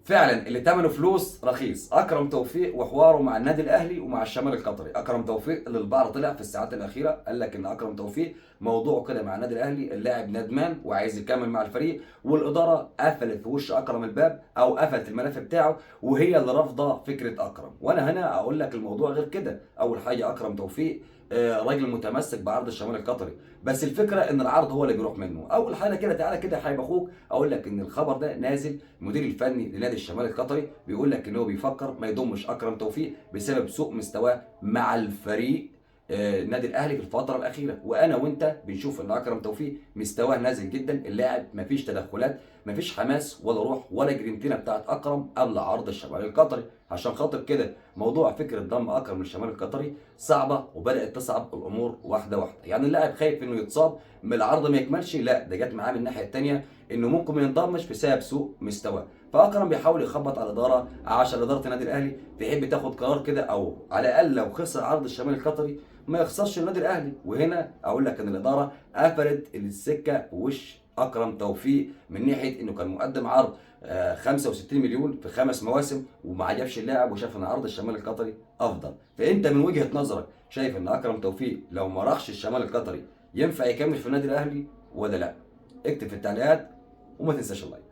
فعلا اللي ثمنه فلوس رخيص اكرم توفيق وحواره مع النادي الاهلي ومع الشمال القطري. اكرم توفيق اللي البعض طلع في الساعات الاخيره قال لك ان اكرم توفيق موضوعه كده مع النادي الاهلي، اللاعب ندمان وعايز يكمل مع الفريق، والاداره قفلت في وش اكرم الباب او قفلت الملف بتاعه، وهي اللي رافضه فكره اكرم. وانا هنا اقول لك الموضوع غير كده. اول حاجه اكرم توفيق راجل متمسك بعرض الشمال القطري، بس الفكره ان العرض هو اللي بيروح منه. اول حاجه كده تعالى كده حبيب اخوك اقول لك ان الخبر ده نازل، المدير الفني لنادي الشمال القطري بيقول لك ان هو بيفكر ما يضمش اكرم توفيق بسبب سوء مستواه مع الفريق النادي الاهلي في الفتره الاخيره. وانا وانت بنشوف ان اكرم توفيق مستواه نازل جدا، اللاعب مفيش تدخلات، مفيش حماس ولا روح ولا جرينتينا بتاعت اكرم قبل عرض الشمال القطري. عشان خاطر كده موضوع فكره ضم اكرم للشمال القطري صعبه، وبدات تصعب الامور واحده واحده. يعني اللاعب خايف انه يتصاب من العرض ما يكملش، لا ده جت معاه من الناحيه الثانيه انه ممكن ما ينضمش بسبب سوء مستواه. فاكرم بيحاول يخبط على الاداره عشان اداره النادي الاهلي تحب تاخد قرار كده، او على الاقل لو خسر عرض الشمال القطري ما يخسرش النادي الاهلي. وهنا اقول لك ان الاداره قفلت السكه في وش اكرم توفيق من ناحيه انه كان مقدم عرض 65 مليون في 5 مواسم وما عجبش اللاعب وشاف ان عرض الشمال القطري افضل. فانت من وجهه نظرك شايف ان اكرم توفيق لو ما راحش الشمال القطري ينفع يكمل في النادي الاهلي ولا لا؟ اكتب في التعليقات وما تنساش اللايك.